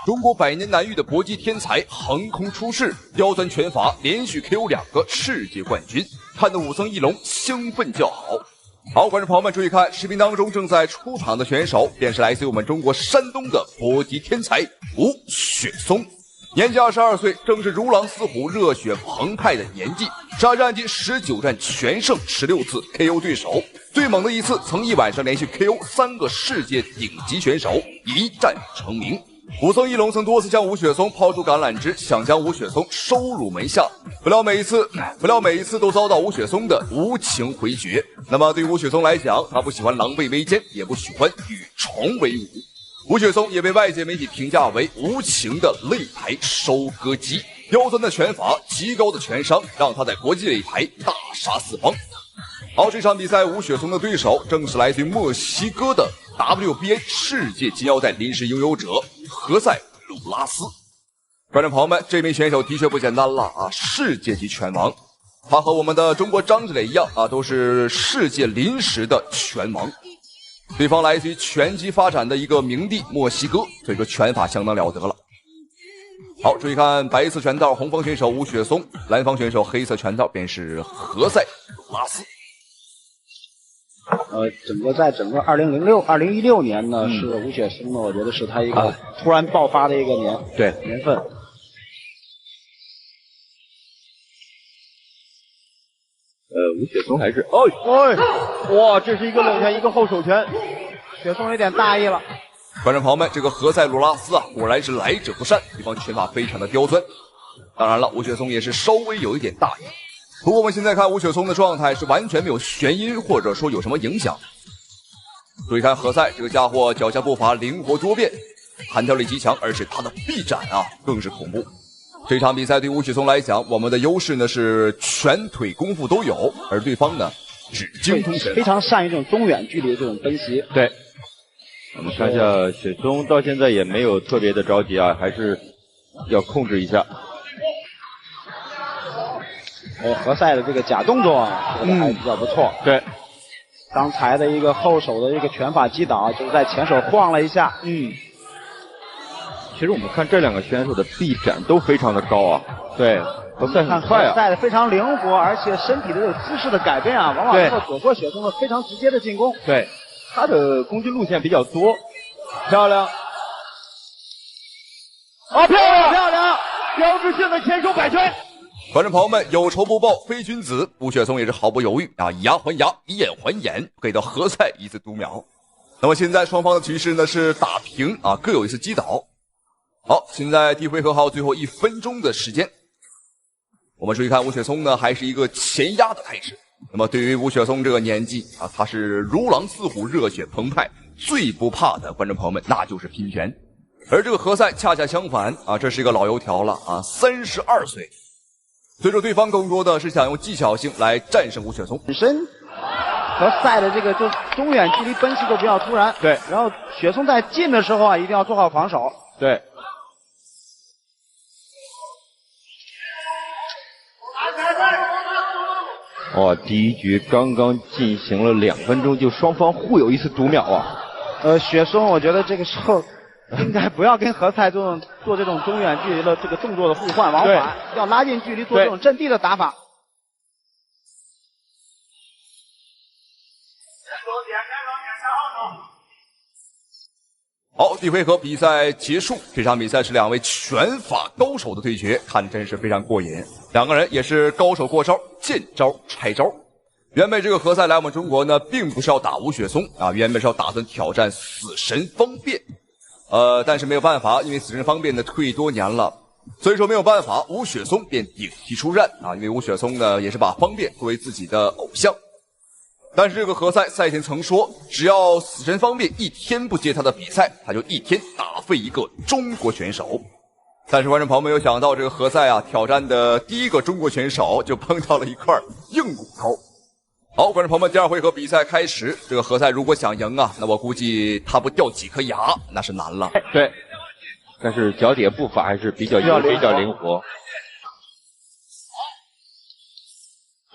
中国百年难遇的搏击天才横空出世，刁钻拳法，连续 KO 2个世界冠军，看得武僧一龙兴奋叫好。好，观众朋友们注意看，视频当中正在出场的选手便是来自于我们中国山东的搏击天才吴雪松。年纪22岁，正是如狼似虎、热血澎湃的年纪。杀战绩19战全胜，16次 KO 对手，最猛的一次曾一晚上连续 KO 3个世界顶级选手，一战成名。武僧一龙曾多次向吴雪松抛出橄榄枝，想将吴雪松收入门下，不料每一次都遭到吴雪松的无情回绝。那么对于吴雪松来讲，他不喜欢狼狈为奸，也不喜欢与虫为伍。吴雪松也被外界媒体评价为无情的擂台收割机，刁钻的拳法，极高的拳商，让他在国际擂台大杀四方。好，这场比赛吴雪松的对手正是来自于墨西哥的 WBA 世界金腰带临时拥有者何塞鲁拉斯。观众朋友们，这名选手的确不简单了啊，世界级拳王。他和我们的中国张志磊一样啊，都是世界临时的拳王。对方来自于拳击发展的一个名地墨西哥，所以说拳法相当了得了。好，注意看白色拳套红方选手吴雪松，蓝方选手黑色拳套便是何塞鲁拉斯。在整个2016年呢，是吴雪松呢，我觉得是他一个突然爆发的一个年份。吴雪松还是哇，这是一个冷拳，一个后手拳，雪松有点大意了。观众朋友们，这个何塞鲁拉斯啊，果然是来者不善，对方拳法非常的刁钻。当然了，吴雪松也是稍微有一点大意。不过我们现在看吴雪松的状态是完全没有眩晕，或者说有什么影响。注意看何塞这个家伙，脚下步伐灵活多变，弹跳力极强，而且他的臂展啊更是恐怖。这场比赛对吴雪松来讲，我们的优势呢是拳腿功夫都有，而对方呢只精通拳，非常善于这种中远距离的这种奔袭。对，我们看一下雪松到现在也没有特别的着急啊，还是要控制一下。何塞的这个假动作啊，还比较不错。对，刚才的一个后手的一个拳法击倒，就是在前手晃了一下。其实我们看这两个选手的臂展都非常的高啊。对，何塞很快啊。何塞的非常灵活，而且身体的这个姿势的改变啊，往往能够躲过雪松的非常直接的进攻。对，他的攻击路线比较多。漂亮。漂亮！标志性的前手摆拳。观众朋友们，有仇不报非君子，吴雪松也是毫不犹豫啊，以牙还牙，以眼还眼，给到何塞一次读秒。那么现在双方的局势呢是打平啊，各有一次击倒。好，现在第一回合还有最后1分钟的时间。我们注意看吴雪松呢还是一个前压的态势。那么对于吴雪松这个年纪啊，他是如狼似虎，热血澎湃，最不怕的观众朋友们那就是拼拳。而这个何塞恰恰相反啊，这是一个老油条了啊，32岁。所以说对方更多的是想用技巧性来战胜吴雪松。本身何塞的这个就中远距离奔袭都比较突然。对，然后雪松在近的时候啊，一定要做好防守。对。第一局刚刚进行了2分钟，就双方互有一次读秒啊。雪松我觉得这个时候应该不要跟何塞做这种中远距离的这个动作的互换往返，要拉近距离做这种阵地的打法。好，第一回合比赛结束，这场比赛是2位拳法高手的对决，看真是非常过瘾。2个人也是高手过招，见招拆招。原本这个何塞来我们中国呢，并不是要打吴雪松啊，原本是要打算挑战死神方便。但是没有办法，因为死神方便呢退役多年了，所以说没有办法，吴雪松便顶替出战啊，因为吴雪松呢也是把方便作为自己的偶像。但是这个何塞赛前曾说，只要死神方便1天不接他的比赛，他就1天打废一个中国选手。但是观众朋友没有想到，这个何塞啊挑战的第一个中国选手就碰到了一块硬骨头。好，观众朋友们，第2回合比赛开始，这个何塞如果想赢啊，那我估计他不掉几颗牙那是难了。对，但是脚底步伐还是比较灵活。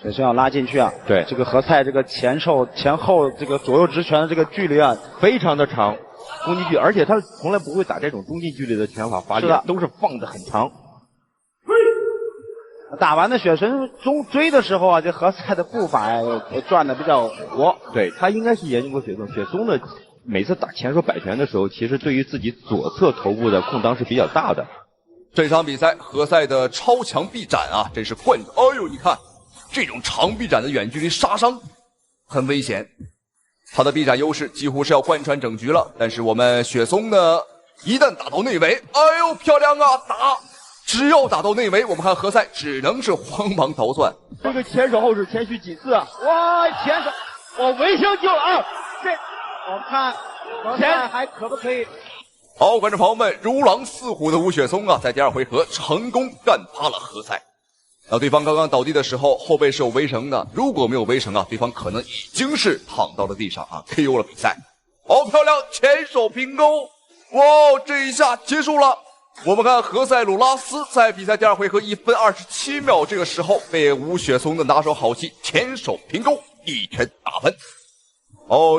首先要拉进去啊。对，这个何塞这个前后这个左右直拳的这个距离啊，非常的长，攻击距，而且他从来不会打这种中近距离的拳法发力，都是放得很长。打完的雪神追的时候啊，这何塞的步伐转的比较活。对，他应该是研究过雪松。雪松的每次打前手摆拳的时候，其实对于自己左侧头部的空当是比较大的。这场比赛何塞的超强臂斩啊，真是惯。哎呦，你看这种长臂斩的远距离杀伤很危险，他的臂斩优势几乎是要贯穿整局了。但是我们雪松呢，一旦打到内围，哎呦漂亮啊！只要打到内围，我们看何塞只能是慌忙逃窜。这个前手后手前虚几次啊！哇，前手，我维修救了啊！这我们看何塞还可不可以？好，观众朋友们，如狼似虎的吴雪松啊，在第二回合成功干趴了何塞。对方刚刚倒地的时候，后背是有围绳的，如果没有围绳啊，对方可能已经是躺到了地上啊 ，KO 了比赛。好漂亮，前手平勾，哇，这一下结束了。我们看何塞鲁拉斯在比赛第二回合1分27秒，这个时候被吴雪松的拿手好戏前手平勾一拳打翻。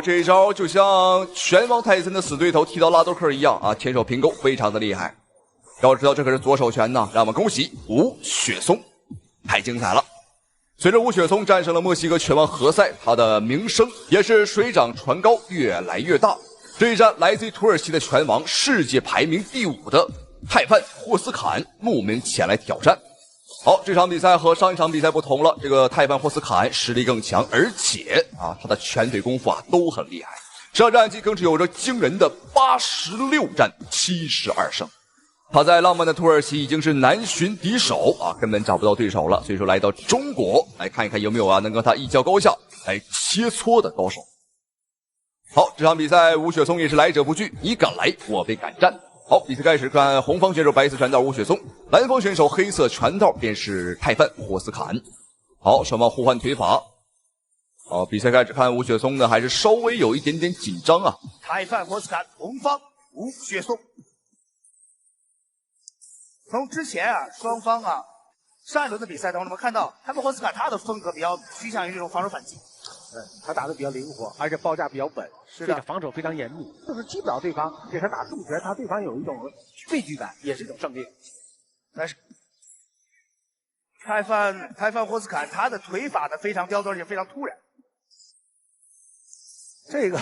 这一招就像拳王泰森的死对头剃刀拉多克一样啊，前手平勾非常的厉害。要知道这可是左手拳呢，让我们恭喜吴雪松，太精彩了。随着吴雪松战胜了墨西哥拳王何塞，他的名声也是水涨船高，越来越大。这一战来自于土耳其的拳王，世界排名第5的泰范霍斯坎慕名前来挑战。好，这场比赛和上一场比赛不同了，这个泰范霍斯坎实力更强，而且他的拳腿功夫都很厉害。这场战绩更是有着惊人的86战72胜。他在浪漫的土耳其已经是难寻敌手根本找不到对手了，所以说来到中国来看一看有没有能跟他一较高下来切磋的高手。好，这场比赛吴雪松也是来者不拒，你敢来我便敢战。好，比赛开始，看红方选手白色拳道吴雪松，蓝方选手黑色拳道便是泰范霍斯坎。好，双方互换腿法。好，比赛开始，看吴雪松呢还是稍微有一点点紧张啊。泰范霍斯坎，红方吴雪松。从之前双方上一轮的比赛当中，我们看到泰范霍斯坎他的风格比较趋向于这种防守反击。他打得比较灵活，而且报价比较稳，是的，防守非常严密，就是击不了对方，给他打重拳，他对方有一种畏惧感，也是一种胜利。但是泰范霍斯坎他的腿法呢非常刁钻，而且非常突然。这个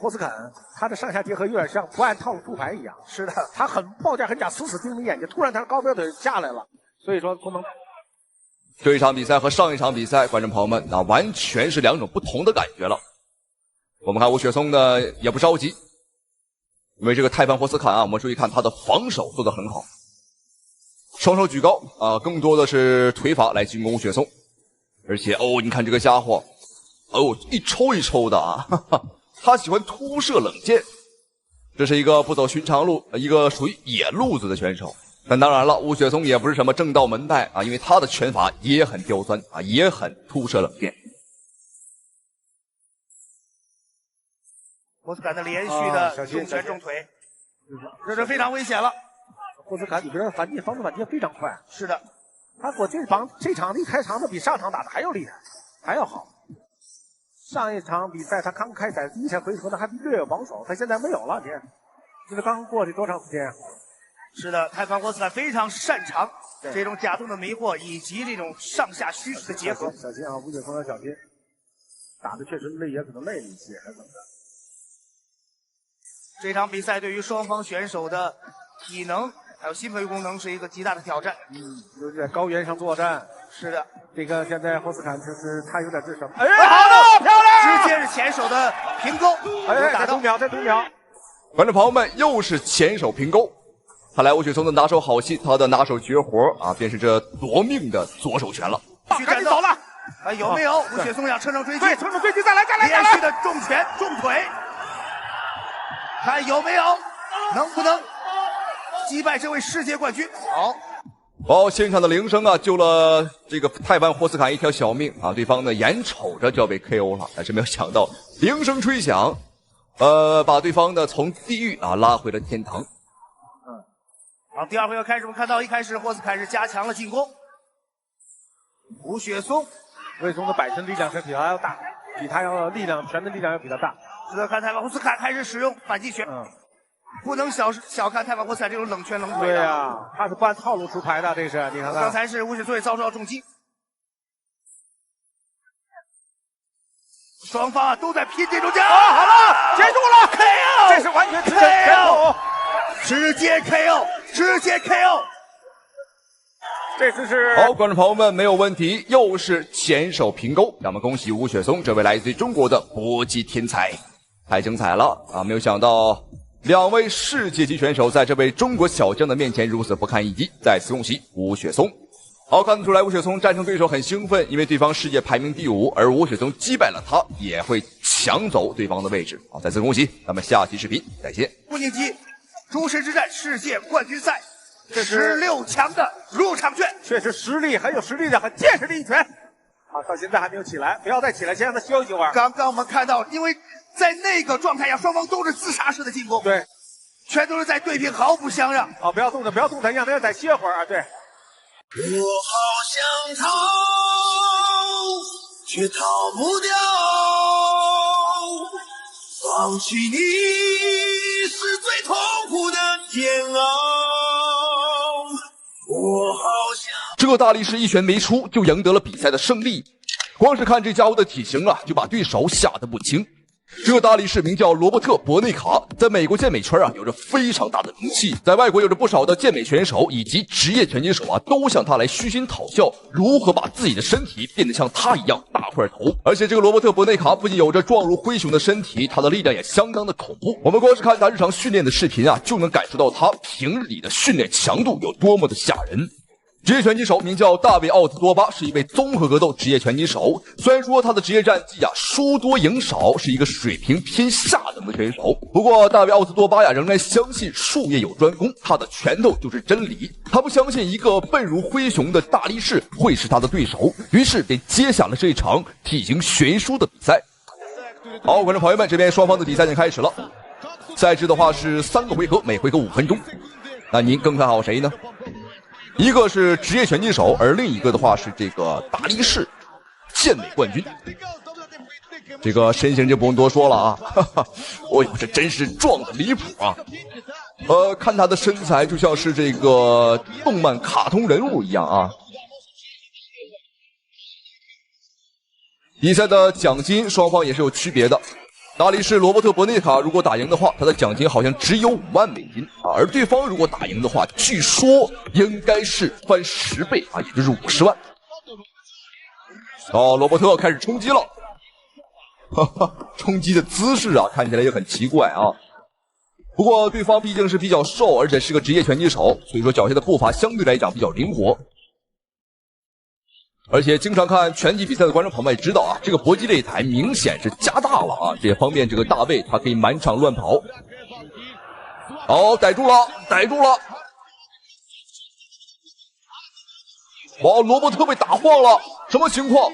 霍斯坎他的上下结合有点像不按套路出牌一样。是的，他报价很假，死死盯着眼睛，突然他高标腿下来了，所以说不能。这一场比赛和上一场比赛，观众朋友们，完全是两种不同的感觉了。我们看吴雪松呢也不着急，因为这个泰范霍斯坎我们注意看他的防守做得很好，双手举高更多的是腿法来进攻吴雪松，而且你看这个家伙，一抽一抽的哈哈，他喜欢突射冷箭，这是一个不走寻常路，一个属于野路子的选手。但当然了，吴雪松也不是什么正道门派因为他的拳法也很刁钻也很突射冷箭。霍斯坎的连续的重拳重腿，这是非常危险了。霍斯坎里边的防守反击非常快。是的，我这场一开场的比上场打的还要厉害，还要好。上一场比赛他刚开赛第一场回合呢还略有防守，他现在没有了，这是刚过去多长时间？是的，泰范霍斯坎非常擅长这种假动的迷惑以及这种上下虚实的结合。小心吴雪松要小心，打的确实累，也可能累了一些。这场比赛对于双方选手的体能还有心肺功能是一个极大的挑战。尤其在高原上作战。是的，这个现在霍斯坎就是他有点智商。好的，漂亮！直接是前手的平勾，打到这读秒。观众朋友们，又是前手平勾。看来吴雪松的拿手好戏，他的拿手绝活便是这夺命的左手拳了。赶紧走了！有没有？吴雪松想乘胜追击，对，乘胜追击，再来！连续的重拳重腿，看有没有，能不能击败这位世界冠军？好，现场的铃声救了这个泰范霍斯坎一条小命对方呢眼瞅着就要被 KO 了，但是没有想到铃声吹响，把对方呢从地狱拉回了天堂。第二回合开始，我们看到一开始霍斯坎是加强了进攻，吴雪松，魏松的摆身力量是比他要大，比他要力量拳的力量要比他大。值得看泰瓦胡斯卡开始使用反击拳，不能小看泰瓦胡斯卡这种冷拳冷腿的。对呀，他是不按套路出牌的，这是你看看。刚才是吴雪松也遭受到重击，双方啊都在拼这种架。好了，结束了 ，KO， 这是完全直接 KO， 直接 KO， 直接 KO。这次是好，观众朋友们没有问题，又是前手平勾，让我们恭喜吴雪松这位来自于中国的搏击天才，太精彩了啊！没有想到两位世界级选手在这位中国小将的面前如此不堪一击，再次恭喜吴雪松。好，看得出来吴雪松战胜对手很兴奋，因为对方世界排名第5，而吴雪松击败了他，也会抢走对方的位置。好，再次恭喜，咱们下期视频再见。不晋级，诸神之战世界冠军赛。这是16强的入场券，确实实力很有实力的，很结实的一拳。啊，到现在还没有起来，不要再起来，先让他休息一会儿。刚刚我们看到，因为在那个状态下，双方都是自杀式的进攻，对，全都是在对拼，毫不相让。啊，不要动他，不要动他，让他再歇会儿啊。对。我好想逃，却逃不掉。放弃你是最痛苦的煎熬。我好想。这个大力士一拳没出就赢得了比赛的胜利，光是看这家伙的体型啊，就把对手吓得不轻。这个大力士名叫罗伯特·伯内卡，在美国健美圈啊有着非常大的名气，在外国有着不少的健美选手以及职业拳击手啊都向他来虚心讨教如何把自己的身体变得像他一样大块头。而且这个罗伯特·伯内卡不仅有着壮如灰熊的身体，他的力量也相当的恐怖。我们光是看他日常训练的视频啊，就能感受到他平日里的训练强度有多么的吓人。职业拳击手名叫大卫·奥兹多巴，是一位综合格斗职业拳击手。虽然说他的职业战绩啊输多赢少，是一个水平偏下等的选手，不过大卫·奥兹多巴呀仍然相信术业有专攻，他的拳头就是真理。他不相信一个笨如灰熊的大力士会是他的对手，于是便接下了这场体型悬殊的比赛。好，观众朋友们，这边双方的比赛已经开始了。赛制的话是3个回合，每回合5分钟。那您更看好谁呢？一个是职业拳击手，而另一个的话是这个大力士健美冠军。这个身形就不用多说了啊，哈哈，哦呦，这真是壮的离谱啊！看他的身材就像是这个动漫卡通人物一样啊。比赛的奖金双方也是有区别的。大力士罗伯特·伯内卡如果打赢的话，他的奖金好像只有5万美金啊，而对方如果打赢的话，据说应该是翻10倍啊，也就是50万。罗伯特开始冲击了，哈哈，冲击的姿势啊，看起来也很奇怪啊。不过对方毕竟是比较瘦，而且是个职业拳击手，所以说脚下的步伐相对来讲比较灵活。而且经常看拳击比赛的观众朋友们也知道啊，这个搏击擂台明显是加大了啊，这也方便这个大卫他可以满场乱跑。好，逮住了，逮住了！哇，罗伯特被打晃了，什么情况？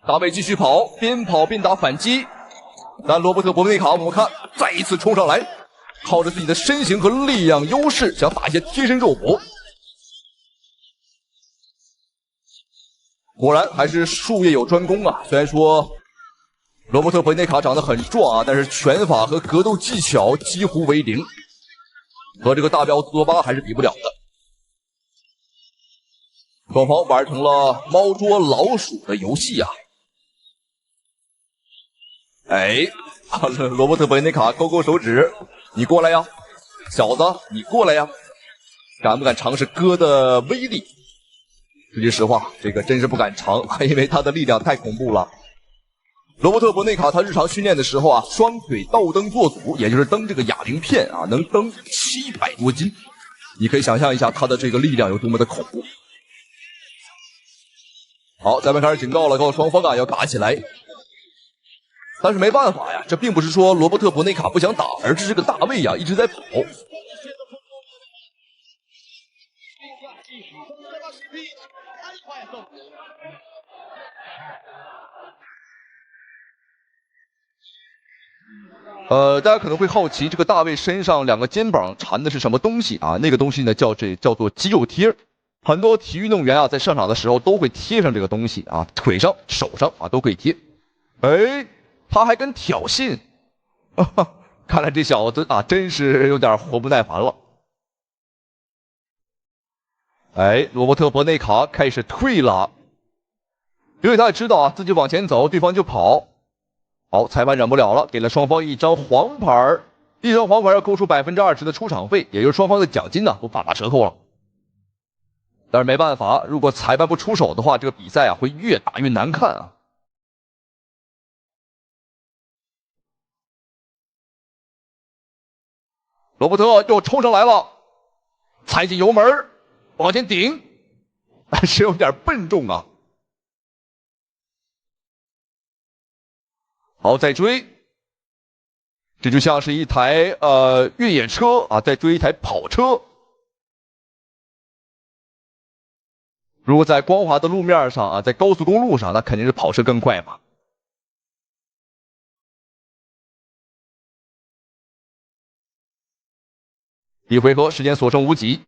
大卫继续跑，边跑边打反击，但罗伯特·伯内卡我们看再一次冲上来。靠着自己的身形和力量优势，想打一些贴身肉搏。果然还是术业有专攻啊！虽然说罗伯特·伯内卡长得很壮啊，但是拳法和格斗技巧几乎为零，和这个大卫·奥兹多巴还是比不了的。双方玩成了猫捉老鼠的游戏啊！哎，罗伯特·伯内卡勾勾手指。你过来呀，小子，你过来呀！敢不敢尝试哥的威力？说句实话，这个真是不敢尝，因为他的力量太恐怖了。罗伯特·伯内卡他日常训练的时候啊，双腿倒蹬做组，也就是蹬这个哑铃片啊，能蹬700多斤。你可以想象一下他的这个力量有多么的恐怖。好，裁判开始警告了，告诉双方啊要打起来。但是没办法呀，这并不是说罗伯特·伯内卡不想打，而是这个大卫呀一直在跑。大家可能会好奇，这个大卫身上2个肩膀缠的是什么东西啊？那个东西呢叫做肌肉贴。很多体育运动员啊，在上场的时候都会贴上这个东西啊，腿上、手上啊都可以贴。哎，他还跟挑衅，哈哈，看来这小子啊真是有点活不耐烦了。哎，罗伯特·伯内卡开始退了，因为他也知道啊，自己往前走，对方就跑。好，裁判忍不了了，给了双方1张黄牌，一张黄牌要扣除20%的出场费，也就是双方的奖金呢都大打折扣了。但是没办法，如果裁判不出手的话，这个比赛啊会越打越难看啊。罗伯特又冲上来了，踩紧油门，往前顶，但是有点笨重啊。好，再追，这就像是一台越野车啊，在追一台跑车。如果在光滑的路面上啊，在高速公路上，那肯定是跑车更快嘛。第一回合时间所剩无几。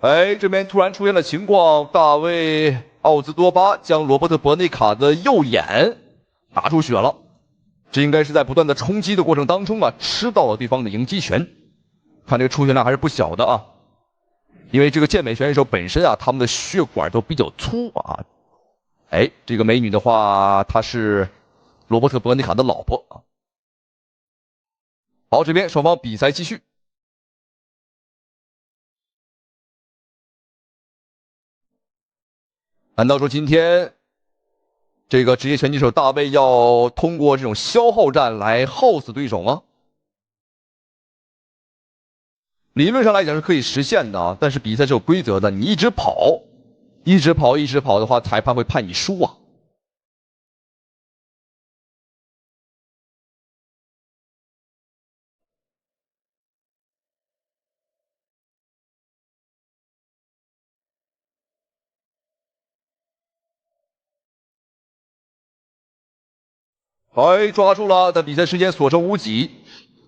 哎，这边突然出现了情况，大卫奥兹多巴将罗伯特伯内卡的右眼打出血了，这应该是在不断的冲击的过程当中啊，吃到了对方的迎击拳。看这个出血量还是不小的啊。因为这个健美选手本身啊，他们的血管都比较粗啊。哎，这个美女的话，她是罗伯特·伯内卡的老婆啊。好，这边双方比赛继续。难道说今天这个职业拳击手大卫要通过这种消耗战来耗死对手吗？理论上来讲是可以实现的啊，但是比赛是有规则的，你一直跑的话，裁判会判你输啊。哎，抓住了，但比赛时间所剩无几。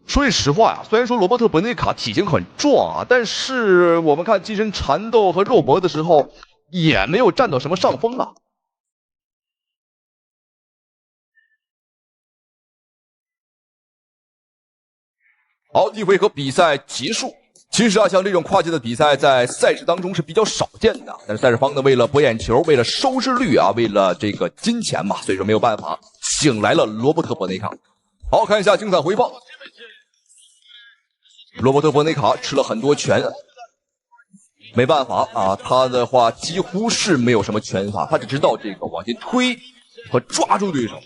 说句实话呀，虽然说罗伯特·伯内卡体型很壮啊，但是我们看近身缠斗和肉搏的时候，也没有占到什么上风啊。好，第一回合比赛结束。其实啊，像这种跨界的比赛在赛事当中是比较少见的，但是赛事方呢，为了博眼球，为了收视率啊，为了这个金钱嘛，所以说没有办法，请来了罗伯特·伯内卡。好，看一下精彩回放。罗伯特·伯内卡吃了很多拳，没办法啊，他的话几乎是没有什么拳法，他只知道这个往前推和抓住对手。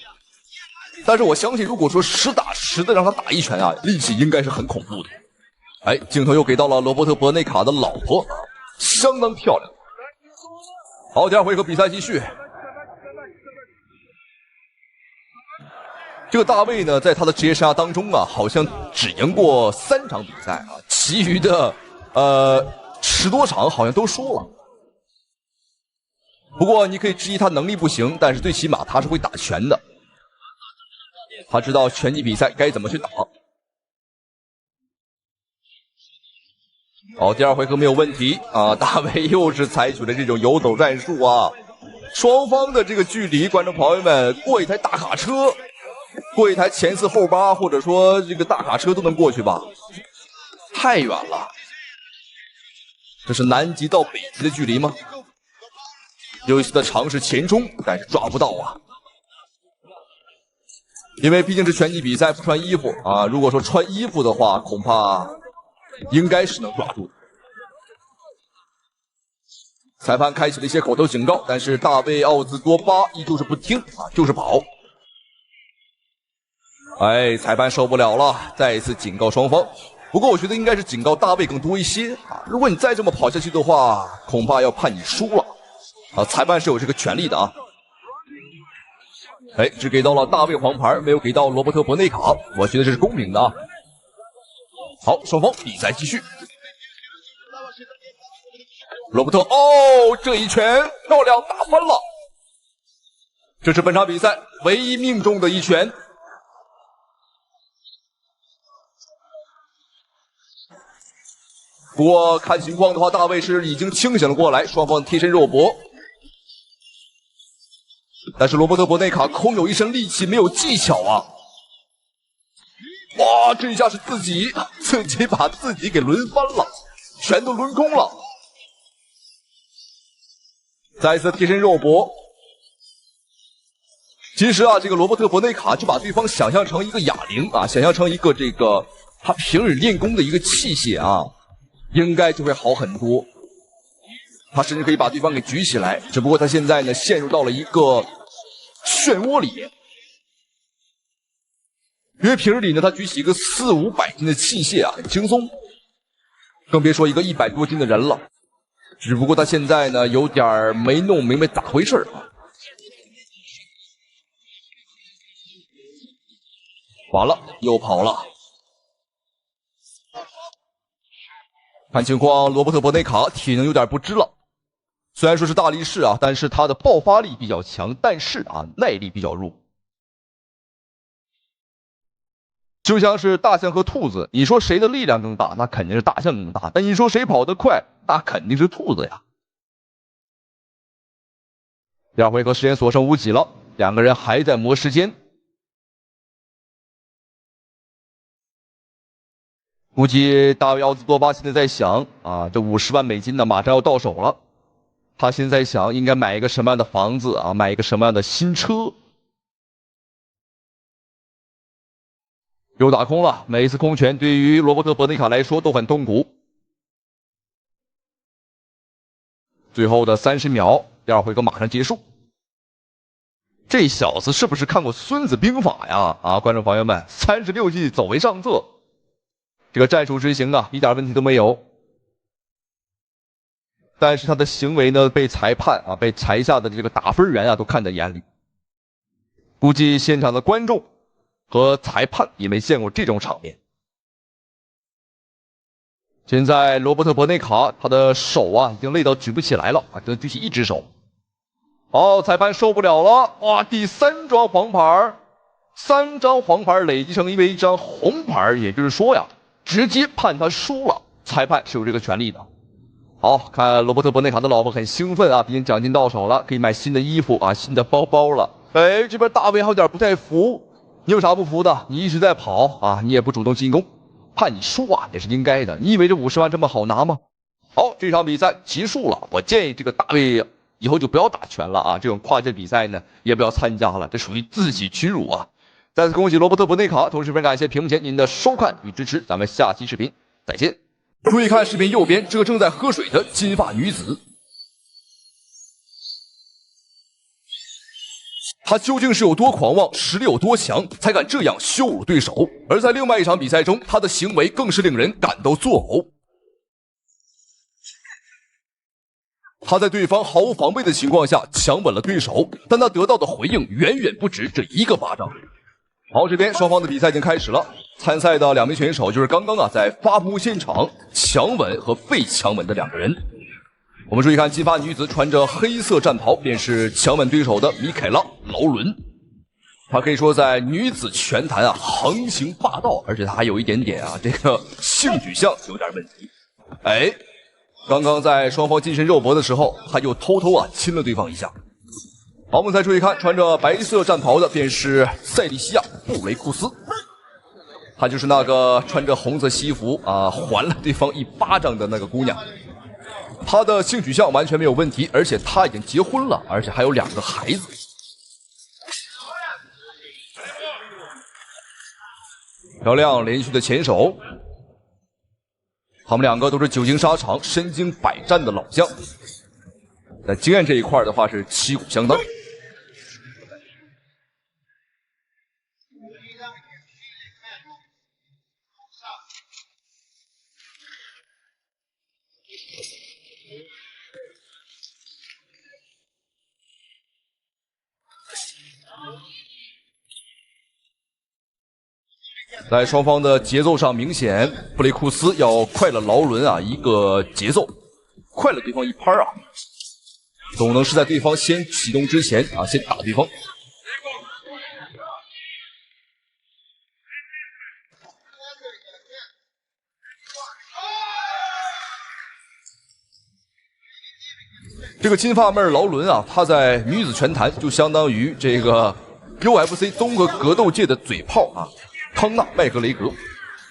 但是我相信，如果说实打实的让他打一拳啊，力气应该是很恐怖的。哎，镜头又给到了罗伯特·伯内卡的老婆，相当漂亮。好，第二回合比赛继续。这个大卫呢，在他的职业生涯当中啊，好像只赢过3场比赛啊，其余的10多场好像都输了。不过你可以质疑他能力不行，但是最起码他是会打拳的，他知道拳击比赛该怎么去打。好，第二回合没有问题啊，大卫又是采取了这种游走战术啊，双方的这个距离，观众朋友们，过一台大卡车。过一台前4后8，或者说这个大卡车都能过去吧？太远了，这是南极到北极的距离吗？有一次的尝试前冲，但是抓不到啊。因为毕竟是拳击比赛，不穿衣服啊。如果说穿衣服的话，恐怕应该是能抓住的。裁判开启了一些口头警告，但是大卫奥兹多巴依旧是不听啊，就是跑。哎，裁判受不了了，再一次警告双方。不过我觉得应该是警告大卫更多一些啊！如果你再这么跑下去的话，恐怕要判你输了啊！裁判是有这个权利的啊。哎，只给到了大卫黄牌，没有给到罗伯特·伯内卡，我觉得这是公平的啊。好，双方比赛继续。罗伯特，哦，这一拳漂亮，打翻了。这是本场比赛唯一命中的一拳。不过看情况的话，大卫是已经清醒了过来，双方贴身肉搏。但是罗伯特·博内卡空有一身力气，没有技巧啊！哇，这一下是自己把自己给轮翻了，全都抡空了。再一次贴身肉搏。其实啊，这个罗伯特·博内卡就把对方想象成一个哑铃啊，想象成一个他平日练功的一个器械啊，应该就会好很多。他甚至可以把对方给举起来，只不过他现在呢陷入到了一个漩涡里，因为平日里呢他举起一个400-500斤的器械啊，很轻松，更别说一个100多斤的人了。只不过他现在呢有点没弄明白咋回事啊。完了，又跑了。看情况，罗伯特·博内卡体能有点不支了。虽然说是大力士啊，但是他的爆发力比较强，但是啊，耐力比较弱。就像是大象和兔子，你说谁的力量更大？那肯定是大象更大。但你说谁跑得快？那肯定是兔子呀。第二回合时间所剩无几了，两个人还在磨时间。估计大卫·奥兹多巴现在在想啊，这50万美金呢马上要到手了，他现在想应该买一个什么样的房子啊，买一个什么样的新车。又打空了，每一次空拳对于罗伯特·博内卡来说都很痛苦。最后的30秒，第二回合马上结束。这小子是不是看过《孙子兵法》呀？啊，观众朋友们，36计走为上策。这个战术执行啊，一点问题都没有。但是他的行为呢，被裁判啊，被裁下的这个打分员啊，都看在眼里。估计现场的观众和裁判也没见过这种场面。现在罗伯特·博内卡他的手啊，已经累到举不起来了啊，只能举起一只手。哦，裁判受不了了，哇，第3张黄牌，3张黄牌累积成为一张红牌，也就是说呀，直接判他输了，裁判是有这个权利的。好，看罗伯特·博内卡的老婆很兴奋啊，毕竟奖金到手了，可以买新的衣服啊，新的包包了。哎，这边大卫还有点不太服，你有啥不服的？你一直在跑啊，你也不主动进攻，判你输啊也是应该的。你以为这50万这么好拿吗？好，这场比赛结束了，我建议这个大卫以后就不要打拳了啊，这种跨界比赛呢也不要参加了，这属于自己屈辱啊。再次恭喜罗伯特·博内卡，同时非常感谢屏幕前您的收看与支持，咱们下期视频再见。注意看视频右边这个正在喝水的金发女子，她究竟是有多狂妄，实力有多强，才敢这样羞辱对手？而在另外一场比赛中，她的行为更是令人感到作呕。他在对方毫无防备的情况下强吻了对手，但他得到的回应远远不止这一个巴掌。好，这边双方的比赛已经开始了。参赛的2名选手就是刚刚在发布现场强吻和被强吻的2个人。我们注意看，金发女子穿着黑色战袍，便是强吻对手的米凯拉·劳伦。她可以说在女子拳坛横行霸道，而且她还有一点点这个性取向有点问题。哎，刚刚在双方近身肉搏的时候，他又偷偷亲了对方一下。好，我们再注意看，穿着白色战袍的便是塞利西亚·布雷库斯，她就是那个穿着红色西服还了对方一巴掌的那个姑娘。她的性取向完全没有问题，而且她已经结婚了，而且还有2个孩子。漂亮，连续的前手。他们2个都是久经沙场、身经百战的老将，在经验这一块的话是旗鼓相当。在双方的节奏上，明显布雷库斯要快了劳伦一个节奏，快了对方一拍总能是在对方先启动之前先打对方。这个金发妹劳伦啊，她在女子拳坛就相当于这个 UFC 综合格斗界的嘴炮啊，康纳麦克雷格。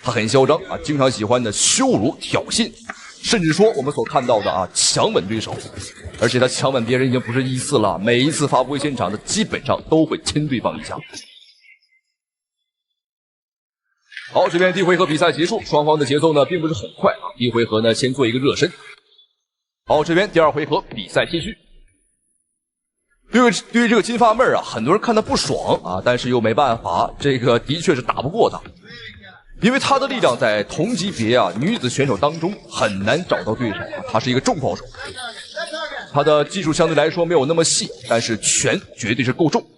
她很嚣张啊，经常喜欢的羞辱、挑衅，甚至说我们所看到的啊，强吻对手。而且她强吻别人已经不是一次了，每一次发布会现场的基本上都会亲对方一下。好，这边第一回合比赛结束，双方的节奏呢并不是很快啊。第一回合呢先做一个热身。好，这边第二回合比赛继续。对于这个金发妹啊，很多人看她不爽啊，但是又没办法，这个的确是打不过她，因为她的力量在同级别啊女子选手当中很难找到对手啊，她是一个重炮手，她的技术相对来说没有那么细，但是拳绝对是够重。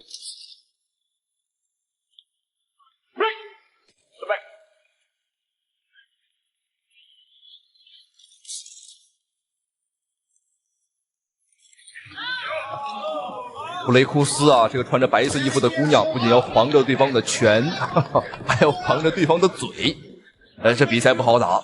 布雷库斯啊，这个穿着白色衣服的姑娘，不仅要防着对方的拳，还要防着对方的嘴。这比赛不好打。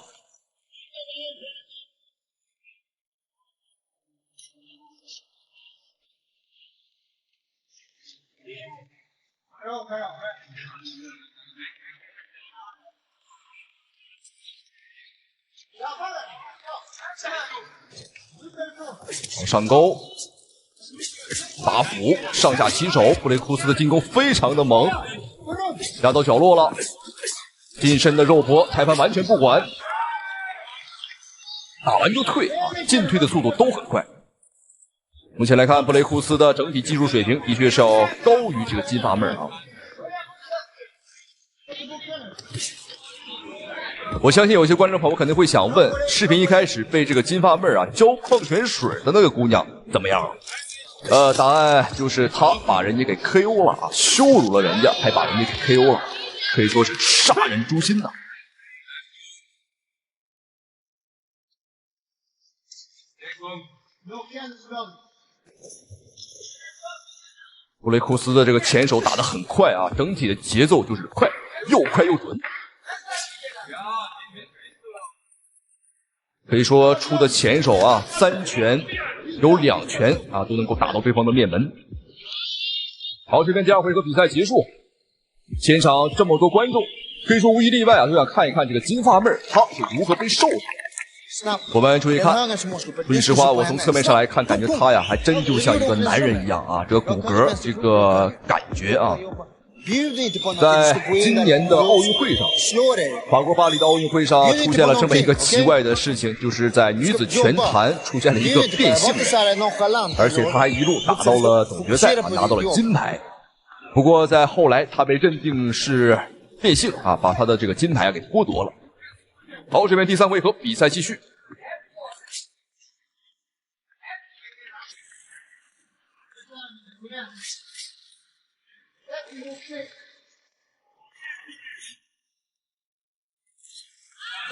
上钩。大斧上下起手，布雷库斯的进攻非常的猛，压到角落了，近身的肉搏，裁判完全不管，打完就退啊，进退的速度都很快。目前来看，布雷库斯的整体技术水平的确是要高于这个金发妹啊。我相信有些观众朋友肯定会想问，视频一开始被这个金发妹啊浇矿泉水的那个姑娘怎么样？答案就是他把人家给 KO 了啊，羞辱了人家，还把人家给 KO 了，可以说是杀人诛心呐。布雷库斯的这个前手打得很快啊，整体的节奏就是快，又快又准。可以说出的前手啊，3拳有2拳啊都能够打到对方的面门。好，这边第二回合比赛结束，现场这么多观众，可以说无一例外啊都想看一看这个金发妹她是如何被受伤。我们注意看，说句实话，我从侧面上来看，感觉她呀还真就像一个男人一样啊，这个骨骼，这个感觉啊。在今年的奥运会上，法国巴黎的奥运会上出现了这么一个奇怪的事情，就是在女子拳坛出现了一个变性人，而且他还一路打到了总决赛，拿到了金牌。不过在后来，他被认定是变性啊，把他的这个金牌给剥夺了。好，这边第3回合比赛继续。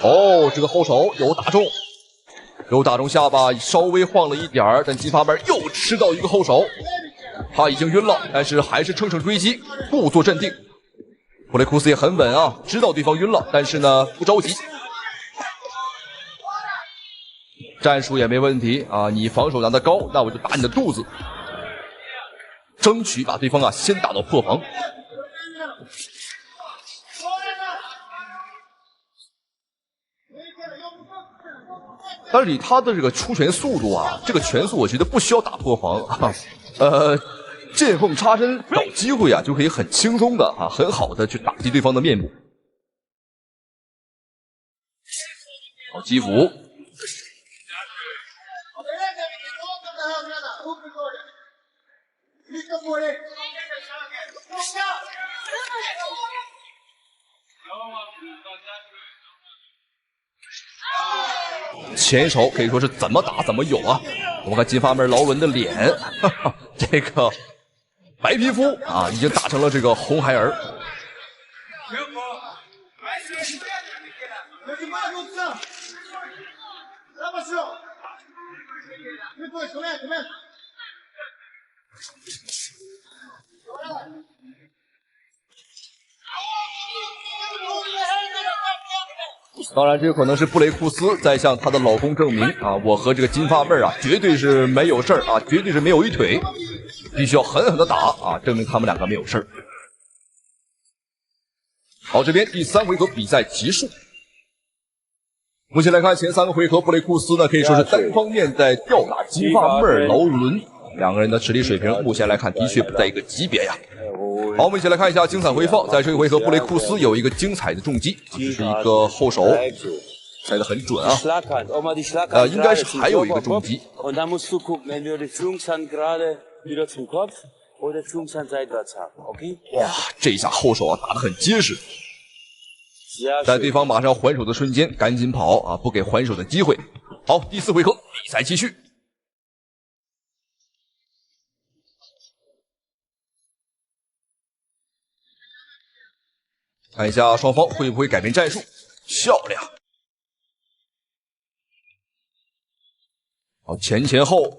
哦，这个后手有打中下巴，稍微晃了一点儿，但金发妹又吃到一个后手，他已经晕了，但是还是乘胜追击，故作镇定。布雷库斯也很稳啊，知道对方晕了，但是呢不着急，战术也没问题啊，你防守拿得高，那我就打你的肚子，争取把对方啊先打到破防。但是以他的这个出拳速度啊，这个拳速我觉得不需要打破防啊，见缝插针找机会啊，就可以很轻松的啊，很好的去打击对方的面部。好，击斧。前手可以说是怎么打怎么有啊！我们看金发妹劳伦的脸，哈哈，这个白皮肤啊，已经打成了这个红孩儿。当然，这有可能是布雷库斯在向她的老公证明啊，我和这个金发妹儿啊，绝对是没有事儿啊，绝对是没有一腿，必须要狠狠的打啊，证明他们两个没有事儿。好，这边第3回合比赛结束。目前来看，前3个回合，布雷库斯呢可以说是单方面在吊打金发妹儿劳伦，两个人的实力水平目前来看的确不在一个级别呀。好，我们一起来看一下精彩回放。在这一回合，布雷库斯有一个精彩的重击，这是一个后手，猜得很准啊。应该是还有一个重击。哇，这一下后手啊打得很结实。在对方马上要还手的瞬间，赶紧跑啊，不给还手的机会。好，第4回合，比赛继续。看一下双方会不会改变战术，漂亮。好，前后，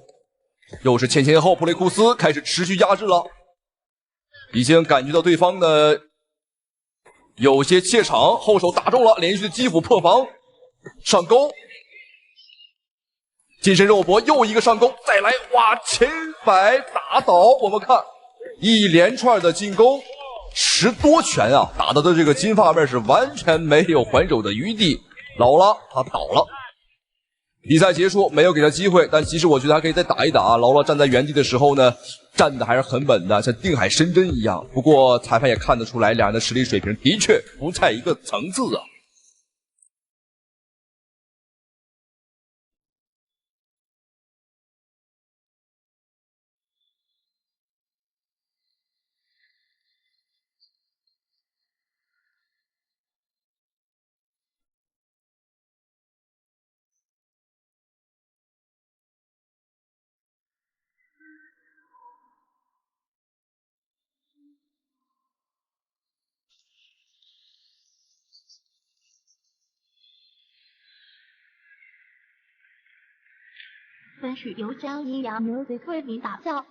又是前后，布雷库斯开始持续压制了，已经感觉到对方的有些怯场，后手打中了，连续的击斧破防，上钩，近身肉搏，又一个上钩，再来，哇，前摆打倒，我们看一连串的进攻。10多拳啊，打到的这个金发妹是完全没有还手的余地，老了，他倒了。比赛结束，没有给他机会，但其实我觉得还可以再打一打啊。劳拉站在原地的时候呢，站的还是很稳的，像定海神针一样。不过裁判也看得出来，两人的实力水平的确不在一个层次啊。本曲由江阴阳 Music 为您打造。